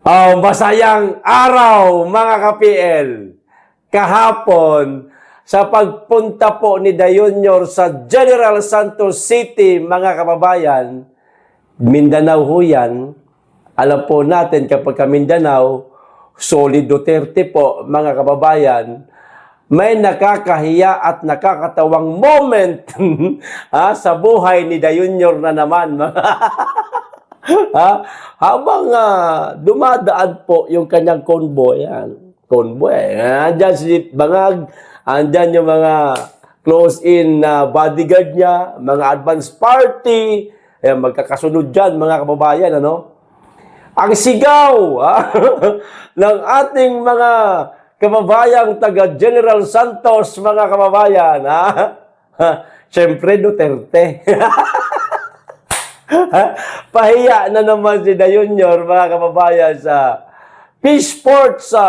Oh, masayang araw mga ka-PL. Kahapon, sa pagpunta po ni Dayunyor sa General Santos City, mga kababayan, Mindanao ho yan. Alam po natin kapag ka Mindanao, solid Duterte po, mga kababayan, may nakakahiya at nakakatawang moment sa buhay ni Dayunyor na naman. Habang dumadaan po yung kanyang convoy, andyan si Bangag, andyan yung mga close-in bodyguard niya, mga advance party, magkakasunod dyan, mga kababayan, ano? Ang sigaw ng ating mga kababayang taga General Santos, mga kababayan, siyempre Duterte. Pahiya na naman si Dayunyor, mga kababayan, sa Fishport sa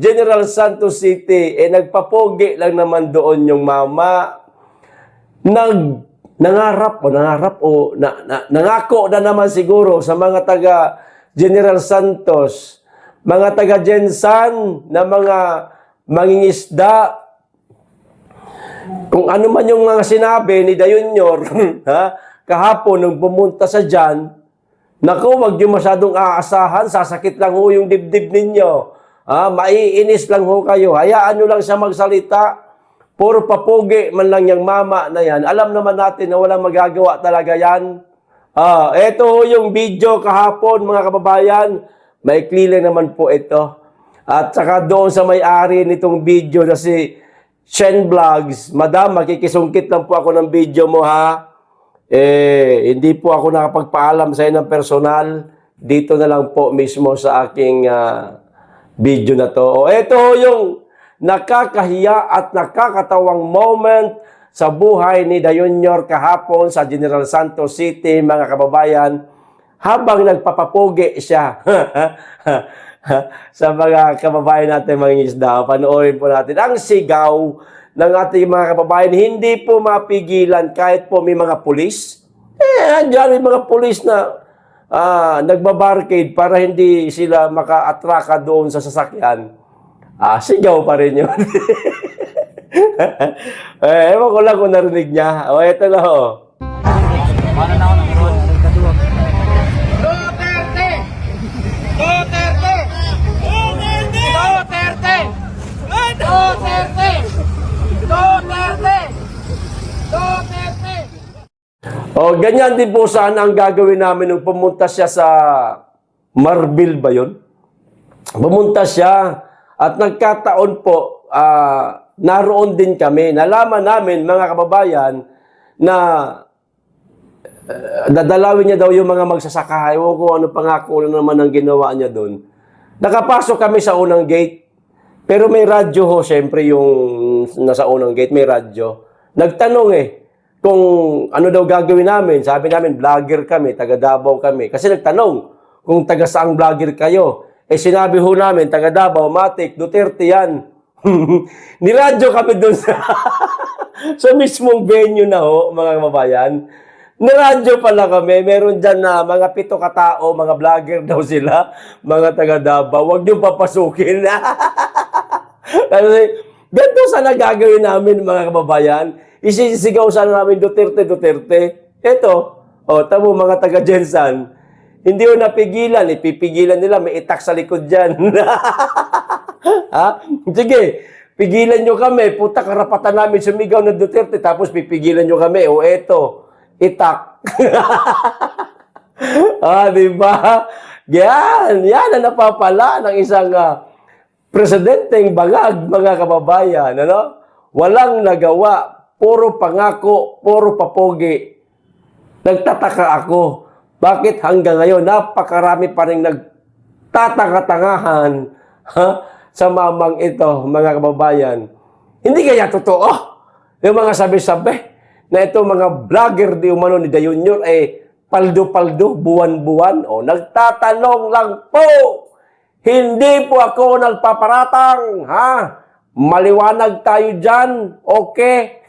General Santos City. Nagpapogi lang naman doon yung mama. Nangako na naman siguro sa mga taga General Santos, mga taga Gensan na mga mangingisda. Kung ano man yung mga sinabi ni Dayunyor, kahapon, nung pumunta sa dyan, naku, wag nyo masyadong aasahan, sasakit lang ho yung dibdib ninyo. Maiinis lang ho kayo. Hayaan nyo lang siya magsalita. Puro papugi man lang yung mama na yan. Alam naman natin na walang magagawa talaga yan. Ito ho yung video kahapon, mga kababayan. Maikli lang naman po ito. At saka doon sa may-ari nitong video na si Shen Vlogs, Madam, makikisungkit lang po ako ng video mo, ha? Hindi po ako nakapagpaalam sa inyo ng personal. Dito na lang po mismo sa aking video na to. Ito yung nakakahiya at nakakatawang moment sa buhay ni Dayunyor kahapon sa General Santos City, mga kababayan, habang nagpapapugi siya sa mga kababayan natin mga isda. Panoorin po natin ang sigaw ng ating mga kababayan. Hindi po mapigilan kahit po may mga pulis. Andiyan may mga pulis na nagbabarricade para hindi sila maka-atraka doon sa sasakyan. Sigaw pa rin yun. Ewan ko lang kung narinig niya. Ito na ho. Duterte! Duterte! Duterte! Duterte! Duterte! Duterte! Ganyan din po sana ang gagawin namin nung pumunta siya sa Marbil ba yun? Pumunta siya at nagkataon po, naroon din kami. Nalaman namin, mga kababayan, na dadalawin niya daw yung mga magsasaka. Ewan ko ano pangako naman ang ginawa niya doon. Nakapasok kami sa unang gate. Pero may radyo ho, syempre yung nasa unang gate, may radyo. Nagtanong kung ano daw gagawin namin. Sabi namin, vlogger kami, taga Davao kami. Kasi nagtanong kung taga saang vlogger kayo. Sinabi ho namin, taga Davao, Matik, Duterte yan. Niradyo kami doon sa mismong venue na ho, mga kababayan. Niradyo pala kami. Meron dyan na mga 7 katao, mga vlogger daw sila, mga taga Davao. Huwag niyo papasukin. Kasi ganito sana gagawin namin, mga kababayan. Isisigaw sana namin Duterte, Duterte. Ito, tamo mga taga Gensan. Hindi ko napigilan. Ipipigilan nila. May itak sa likod dyan. Sige, pigilan nyo kami. Puta, karapatan namin sumigaw ng Duterte. Tapos pipigilan nyo kami. Eto, itak. Diba? Yan ang napapala ng isang presidenteng Bangag, mga kababayan. Ano? Walang nagawa. Puro pangako, puro papogi. Nagtataka ako. Bakit hanggang ngayon, napakarami pa rin nagtatanga-tangahan sa mamang ito, mga kababayan. Hindi kaya totoo yung mga sabi-sabi na ito mga vlogger di umano ni Dayunyor paldo-paldo, buwan-buwan. Nagtatanong lang po. Hindi po ako nagpaparatang, Maliwanag tayo dyan. Okay.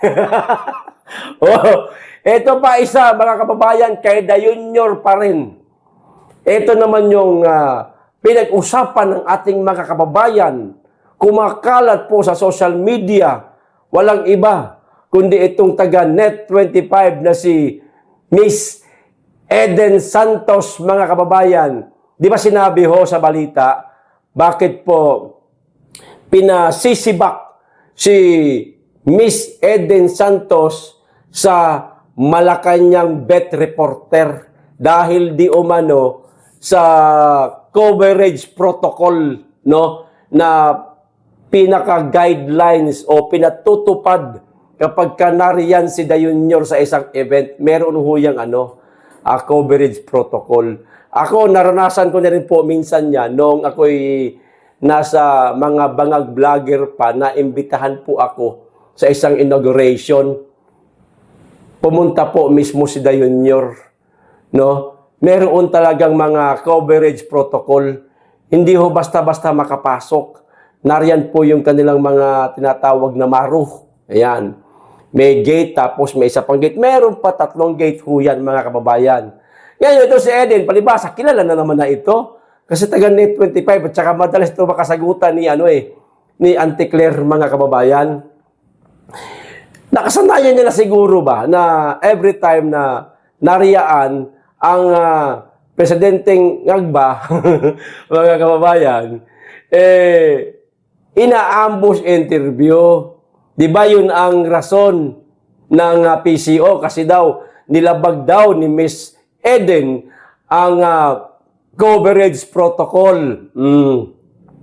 Ito pa isa, mga kababayan, kay Dayunyor pa rin. Ito naman yung pinag-usapan ng ating mga kababayan, kumakalat po sa social media, walang iba kundi itong taga Net25 na si Miss Eden Santos, mga kababayan. Di ba sinabi ho sa balita, bakit po pinasisibak si Miss Eden Santos sa Malacanang Bet Reporter dahil di umano sa coverage protocol, no, na pinaka-guidelines o pinatutupad kapag nariyan si Junior sa isang event, meron ho yung coverage protocol. Ako, naranasan ko na rin po minsan yan noong ako'y nasa mga bangag vlogger pa, na imbitahan po ako sa isang inauguration. Pumunta po mismo si Junior, no? Meron talagang mga coverage protocol. Hindi ho basta-basta makapasok. Nariyan po yung kanilang mga tinatawag na maruh. Ayan. May gate, tapos may isa pang gate. Meron pa 3 gate ho yan, mga kababayan. Ngayon, ito si Eden, palibasa, kilala na naman na ito. Kasi taga Net25 at saka madalas ito makasagutan ni ni Auntie Claire, mga kababayan. Nakasanayan niya na siguro ba na every time na nariyaan ang presidenteng ngagba, mga kababayan, ina-ambush interview. Di ba yun ang rason ng PCO? Kasi daw, nilabag daw ni Miss Eden ang coverage protocol.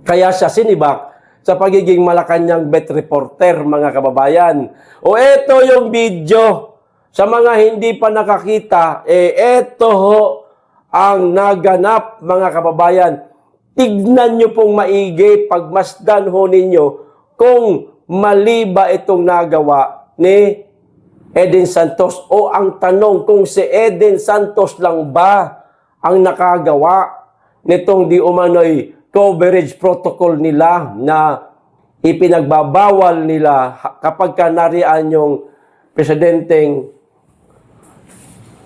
Kaya siya sinibak sa pagiging Malacanang Bet Reporter, mga kababayan. O eto yung video. Sa mga hindi pa nakakita, eto ho ang naganap, mga kababayan. Tignan nyo pong maigi, pagmasdan ho ninyo kung mali ba itong nagawa ni Eden Santos, o ang tanong kung si Eden Santos lang ba ang nakagawa nitong di umano'y coverage protocol nila na ipinagbabawal nila kapag nariyan yung presidenteng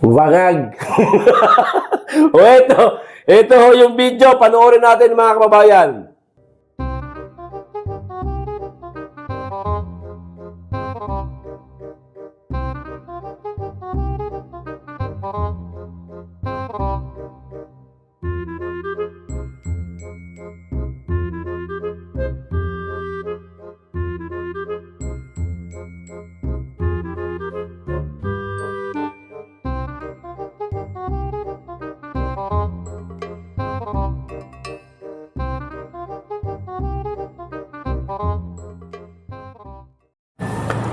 bangag. O ito ho yung video, panoorin natin, mga kababayan.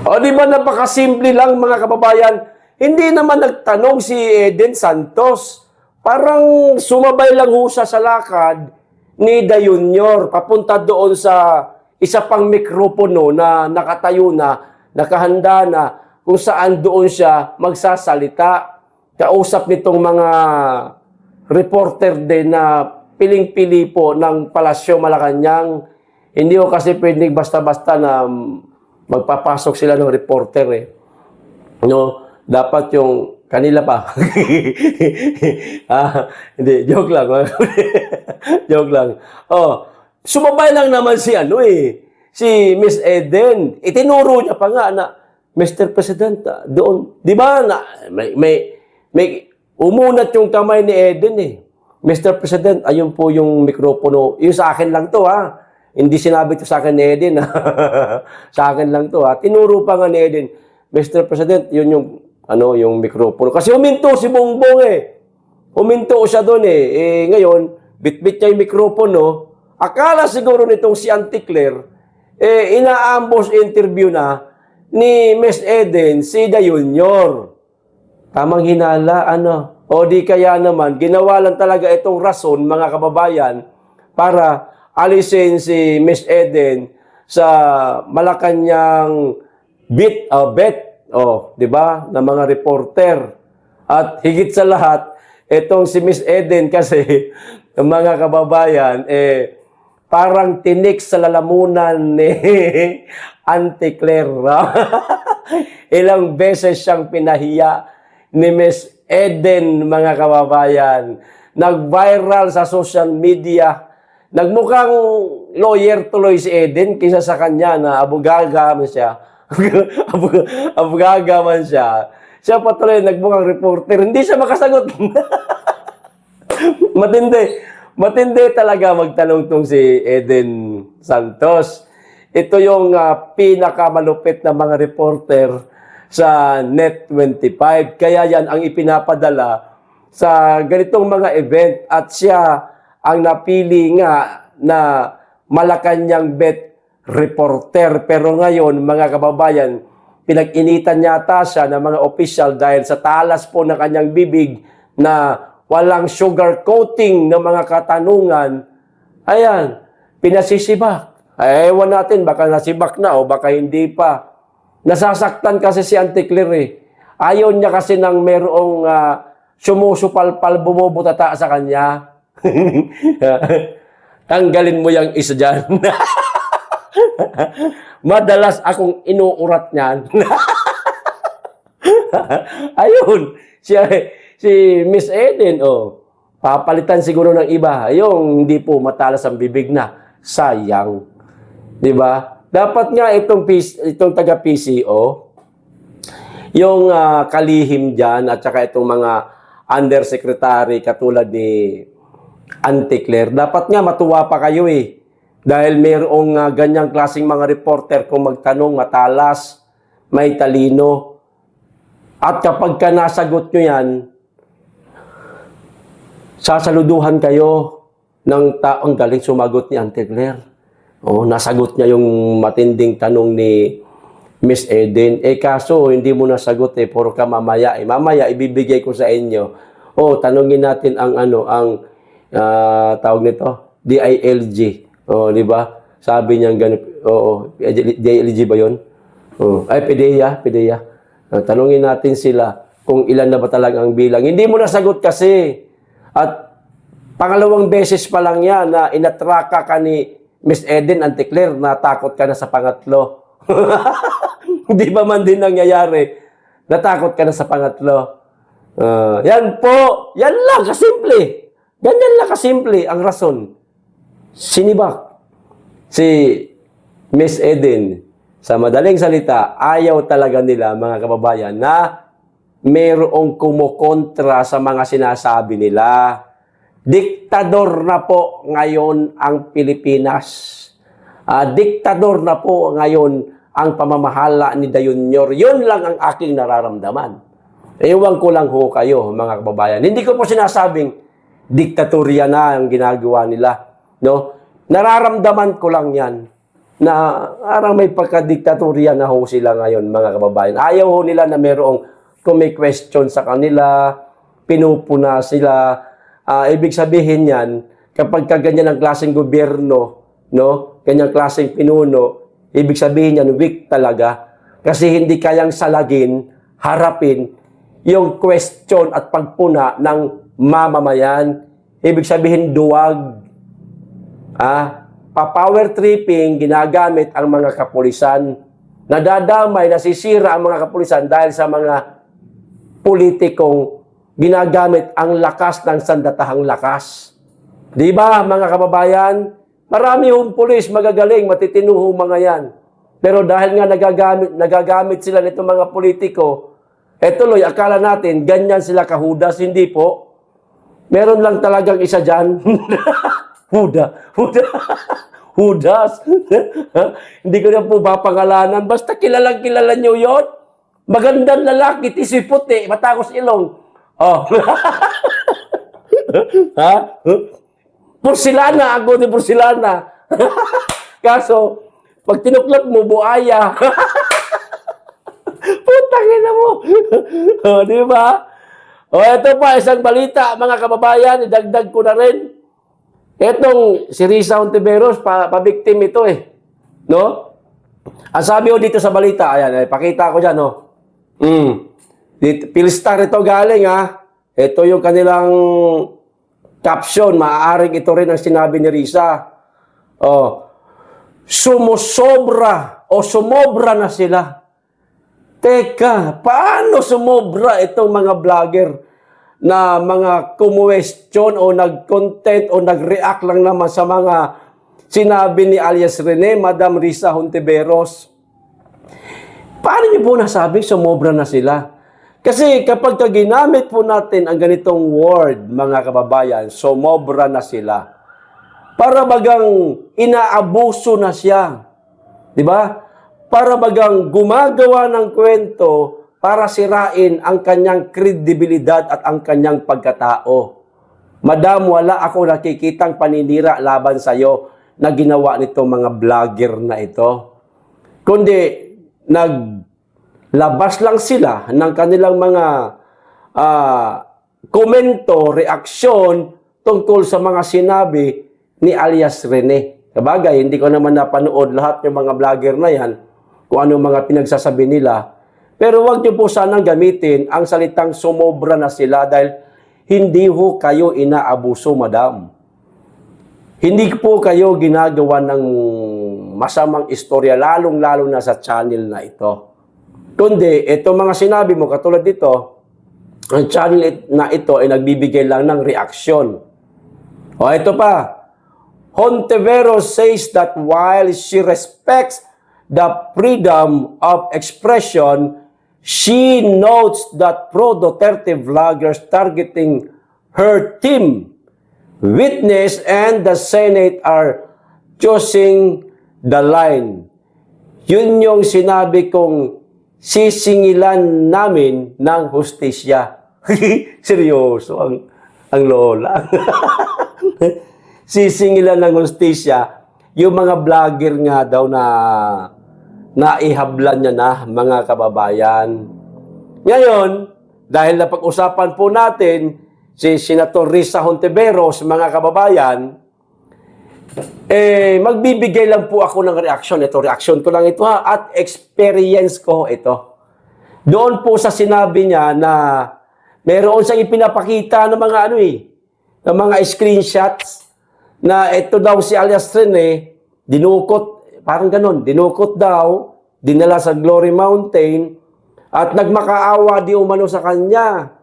O di ba napakasimple lang, mga kababayan? Hindi naman nagtanong si Eden Santos. Parang sumabay lang ho siya sa lakad ni Junior papunta doon sa isa pang mikropono na nakatayo na, nakahanda na, kung saan doon siya magsasalita. Kausap nitong mga reporter din na piling-pili po ng Palasyo Malacanang. Hindi ho kasi pwedeng basta-basta na magpapasok sila ng reporter No, dapat yung kanila pa. Hindi, joke lang. Joke lang. Oh, sumabay lang naman si si Miss Eden. Itinuro niya pa nga na, Mr. President, doon, di ba na may umunat yung kamay ni Eden Mr. President, ayun po yung mikropono. Yung sa akin lang to, Hindi sinabi to sa akin ni Eden. Sa akin lang to. Tinuro pa nga ni Eden, Mr. President, yun yung, yung mikropono. Kasi huminto si Bongbong Huminto siya doon ngayon, bit-bit niya yung mikropono. Akala siguro nitong si Auntie Claire, ina-ambush interview na ni Miss Eden si Junior. Tamang hinala, O di kaya naman, ginawa lang talaga itong rason, mga kababayan, para alisin si Miss Eden sa Malacanang bet, di ba, na mga reporter. At higit sa lahat, itong si Miss Eden kasi, mga kababayan, parang tinik sa lalamunan ni Auntie Claire. Ilang beses siyang pinahiya ni Miss Eden, mga kababayan. Nag-viral sa social media nagmukhang lawyer tuloy si Eden kaysa sa kanya na abugaga man siya. Abugaga man siya. Siya pa tuloy nagmukhang reporter. Hindi siya makasagot. Matindi talaga magtanong tong si Eden Santos. Ito yung pinakamalupit na mga reporter sa Net25. Kaya yan ang ipinapadala sa ganitong mga event at siya ang napili nga na Malacanang Bet reporter. Pero ngayon, mga kababayan, pinag-initan yata siya ng mga official dahil sa talas po ng kanyang bibig na walang sugar coating ng mga katanungan. Ayan, pinasisibak. Ay, ewan natin, baka nasibak na o baka hindi pa. Nasasaktan kasi si Auntie Claire eh. Ayaw niya kasi ng merong sumusupalpal, bumubutata sa kanya. Tanggalin mo yung isa dyan. Madalas akong inuurat niyan. Ayun, si Miss Eden, papalitan siguro ng iba. Yung hindi po matalas ang bibig na. Sayang. Diba? Dapat nga itong taga-PCO, yung kalihim dyan at saka itong mga undersecretary katulad ni Auntie Claire, dapat nga matuwa pa kayo eh. Dahil mayroong ganyang klaseng mga reporter kung magtanong, matalas, may talino. At kapag ka nasagot nyo yan, sasaluduhan kayo ng taong galing sumagot ni Auntie Claire. Nasagot niya yung matinding tanong ni Miss Eden. Kaso, hindi mo nasagot puro ka mamaya. Mamaya, ibibigay ko sa inyo. Tanungin natin ang tawag nito, DILG. Di ba? Sabi niya gano'n. DILG ba yun? PDEA. Tanungin natin sila kung ilan na ba talaga ang bilang. Hindi mo nasagot kasi. At pangalawang beses pa lang yan na inatraka ka ni Miss Eden, Auntie Claire, natakot ka na sa pangatlo. Hindi ba man din nangyayari? Natakot ka na sa pangatlo. Yan po. Yan lang, kasimple. Ganyan lang kasimple ang rason. Sinibak. Si Miss Eden, sa madaling salita, ayaw talaga nila, mga kababayan, na mayroong kumukontra sa mga sinasabi nila. Diktador na po ngayon ang Pilipinas. Diktador na po ngayon ang pamamahala ni Dayunyor. Yun lang ang aking nararamdaman. Ewan ko lang ho kayo, mga kababayan. Hindi ko po sinasabing diktatorya na ang ginagawa nila. No? Nararamdaman ko lang yan na parang may pagka-diktatorya na ho sila ngayon, mga kababayan. Ayaw ho nila na mayroong kung may question sa kanila, pinupuna sila. Ibig sabihin yan, kapag ganyan ang klaseng gobyerno, no, ganyang klaseng pinuno, ibig sabihin yan, weak talaga. Kasi hindi kayang salagin, harapin, yung question at pagpuna ng mamamayan. Ibig sabihin, duwag. Pa-power tripping, ginagamit ang mga kapulisan. Nadadamay, nasisira ang mga kapulisan dahil sa mga politikong ginagamit ang lakas ng sandatahang lakas. Di ba, mga kababayan? Marami yung pulis, magagaling, matitinuhong mga yan. Pero dahil nga nagagamit sila nitong mga politiko, tuloy, akala natin, ganyan sila kahudas. Hindi po. Meron lang talagang isa dyan. Hudas. Hindi ko na po papangalanan. Basta kilalang-kilala nyo yun. Magandang lalaki, tisi puti, matagos ilong. Porcelana, ako ni porcelana. Kaso, pag tinuklat mo, buaya. Putang ina mo. Di ba? Ito pa, isang balita, mga kababayan, idagdag ko na rin. Etong si Risa Ontiveros, pabiktim ito No? Ang sabi ko dito sa balita, ayan, pakita ko dyan, Philstar ito galing, Ito yung kanilang caption. Maaaring ito rin ang sinabi ni Risa. Sumusobra o sumobra na sila. Teka, paano sumobra itong mga vlogger? na mga kumwestiyon o nag-content o nag-react lang naman sa mga sinabi ni alias Rene, Madam Risa Hontiveros. Paano niyo po nasabing sumobra na sila? Kasi kapag ginamit po natin ang ganitong word, mga kababayan, sumobra na sila. Para bagang inaabuso na siya. Di ba? Para bagang gumagawa ng kwento para sirain ang kanyang kredibilidad at ang kanyang pagkatao. Madam, wala ako nakikitang paninira laban sa iyo na ginawa nitong mga vlogger na ito. Kundi, naglabas lang sila ng kanilang mga komento, reaksyon tungkol sa mga sinabi ni alias Rene. Kabagay, hindi ko naman napanood lahat ng mga vlogger na yan, kung anong mga pinagsasabi nila. Pero wag niyo po sanang gamitin ang salitang sumobra na sila dahil hindi ho kayo inaabuso, madam. Hindi po kayo ginagawa ng masamang istorya, lalong-lalo na sa channel na ito. Kundi, ito mga sinabi mo, katulad dito, ang channel na ito ay nagbibigay lang ng reaksyon. O, ito pa. Hontiveros says that while she respects the freedom of expression, she notes that pro-Duterte vloggers targeting her team, witness, and the Senate are choosing the line. Yun yung sinabi kong sisingilan namin ng hustisya. Seryoso ang lola. Sisingilan ng hustisya. Yung mga vlogger nga daw na naihablan niya na, mga kababayan. Ngayon, dahil napag-usapan po natin si Senator Risa Hontiveros, mga kababayan, magbibigay lang po ako ng reaksyon. Ito, reaksyon ko lang ito ha, at experience ko ito. Doon po sa sinabi niya na meron siyang ipinapakita ng mga ng mga screenshots na ito daw si alias Rene, dinukot, parang ganun, dinukot daw, dinala sa Glory Mountain, at nagmakaawa di umano sa kanya.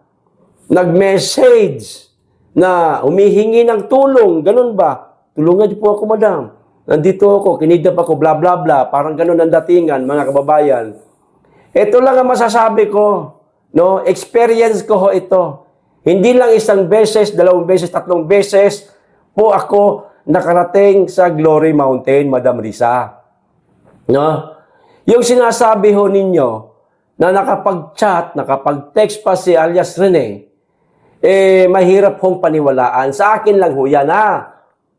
Nag-message na humihingi ng tulong, ganun ba? Tulungan niyo po ako, madam. Nandito ako, kinidnap ako, bla bla bla. Parang ganun ang datingan, mga kababayan. Ito lang ang masasabi ko. No? Experience ko ho ito. Hindi lang isang beses, 2 beses, 3 beses po ako nakarating sa Glory Mountain, Madam Risa. No? Yung sinasabi ho ninyo na nakapag-chat, nakapag-text pa si alias Rene, mahirap hong paniwalaan. Sa akin lang ho yan,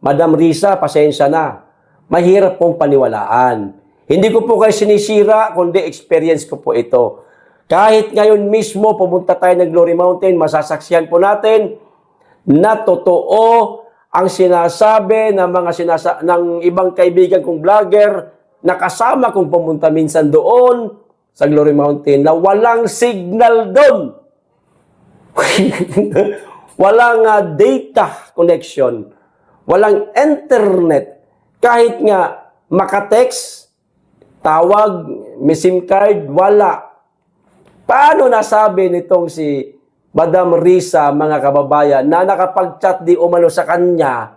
Madam Risa, pasensya na. Mahirap pong paniwalaan. Hindi ko po kayo sinisira, kundi experience ko po ito. Kahit ngayon mismo, pumunta tayo ng Glory Mountain, masasaksihan po natin na totoo ang sinasabi ng ng ibang kaibigan kong vlogger na kasama kong pumunta minsan doon sa Glory Mountain na walang signal doon. Walang data connection. Walang internet. Kahit nga makatext, tawag, may SIM card, wala. Paano nasabi nitong si Madam Risa, mga kababayan, na nakapag-chat di umano sa kanya,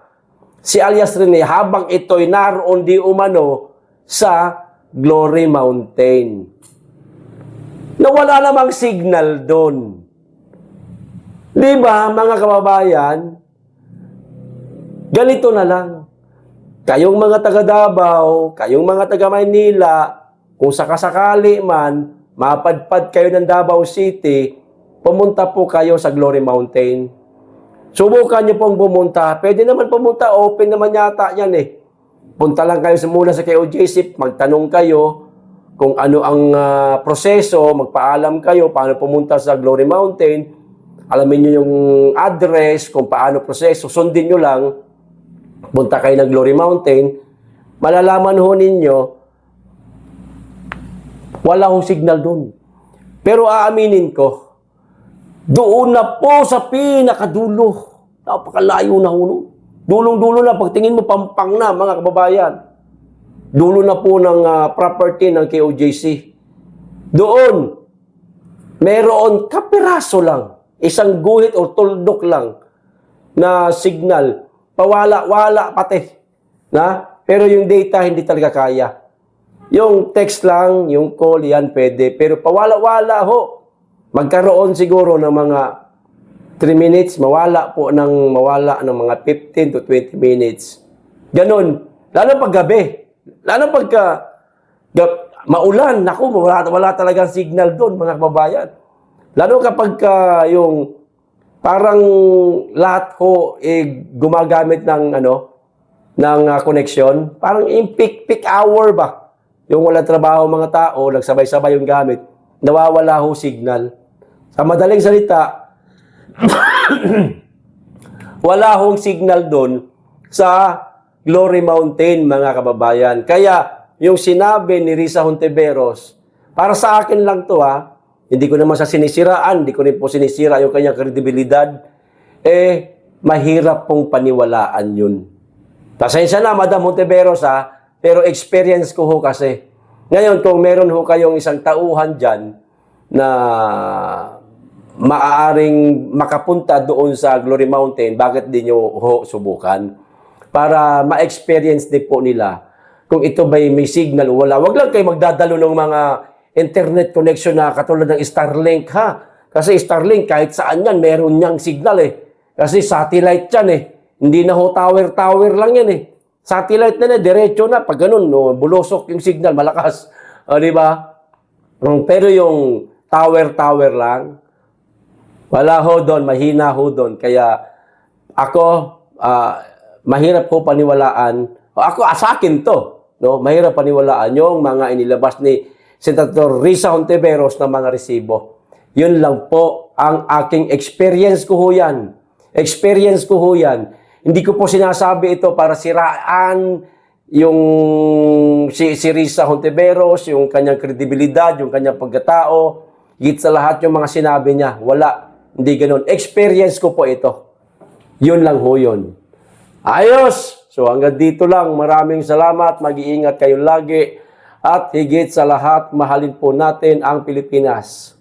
si alias Rene, habang ito'y naroon di umano sa Glory Mountain? Na wala namang signal doon. Di ba, mga kababayan? Ganito na lang. Kayong mga taga Davao, kayong mga taga Maynila, kung sakasakali man, mapadpad kayo ng Davao City, pumunta po kayo sa Glory Mountain. Subukan niyo pong pumunta. Pwede naman pumunta, open naman yata yan Punta lang kayo muna sa KOJC, magtanong kayo kung ano ang proseso, magpaalam kayo paano pumunta sa Glory Mountain. Alamin niyo yung address, kung paano proseso, sundin niyo lang. Punta kayo ng Glory Mountain, malalaman ho ninyo, wala hong signal doon. Pero aaminin ko, doon na po sa pinakadulo. Napakalayo na ho. Dulong-dulo na. Pagtingin mo, pampang na, mga kababayan. Dulo na po ng property ng KOJC. Doon, meron kapiraso lang. isang guhit o tuldok lang na signal, pawala-wala pati. Pero yung data hindi talaga kaya. Yung text lang, yung call, yan pwede. Pero pawala-wala ho. Magkaroon siguro ng mga 3 minutes, mawala ng mga 15 to 20 minutes. Ganon. Lalo pag gabi. Lalo pagka maulan, naku, wala talagang signal doon, mga kababayan. Lalo kapag yung parang lahat ho gumagamit ng connection, parang in peak hour ba? Yung wala trabaho mga tao, nagsabay-sabay yung gamit, nawawala ho signal. Sa madaling salita, wala hong signal doon sa Glory Mountain, mga kababayan. Kaya, yung sinabi ni Risa Hontiveros, para sa akin lang to hindi ko naman sa sinisiraan, hindi ko rin po sinisira yung kanyang kredibilidad, mahirap pong paniwalaan yun. Pasensya na, Madam Hontiveros pero experience ko ho kasi. Ngayon, kung meron ho kayong isang tauhan dyan na maaaring makapunta doon sa Glory Mountain, bakit di nyo ho subukan? Para ma-experience din po nila kung ito ba'y may signal o wala. Huwag lang kayo magdadalo ng mga internet connection na katulad ng Starlink Kasi Starlink kahit saan yan, meron niyang signal Kasi satellite yan Hindi na ho tower lang yan Satellite na diretso na. Pag ganun, bulusok yung signal, malakas. Di ba? Pero yung tower lang, wala ho doon, mahina ho doon. Kaya ako, mahirap ko paniwalaan. Ako, sa akin to. Mahirap paniwalaan yung mga inilabas ni Senator Risa Hontiveros na mga resibo. Yun lang po ang aking experience ko ho yan. Experience ko ho yan. Hindi ko po sinasabi ito para siraan yung si Risa Hontiveros, yung kanyang kredibilidad, yung kanyang pagkatao. Higit sa lahat yung mga sinabi niya. Wala. Hindi ganun. Experience ko po ito. Yun lang ho yun. Ayos! So hanggang dito lang. Maraming salamat. Mag-iingat kayo lagi. At higit sa lahat, mahalin po natin ang Pilipinas.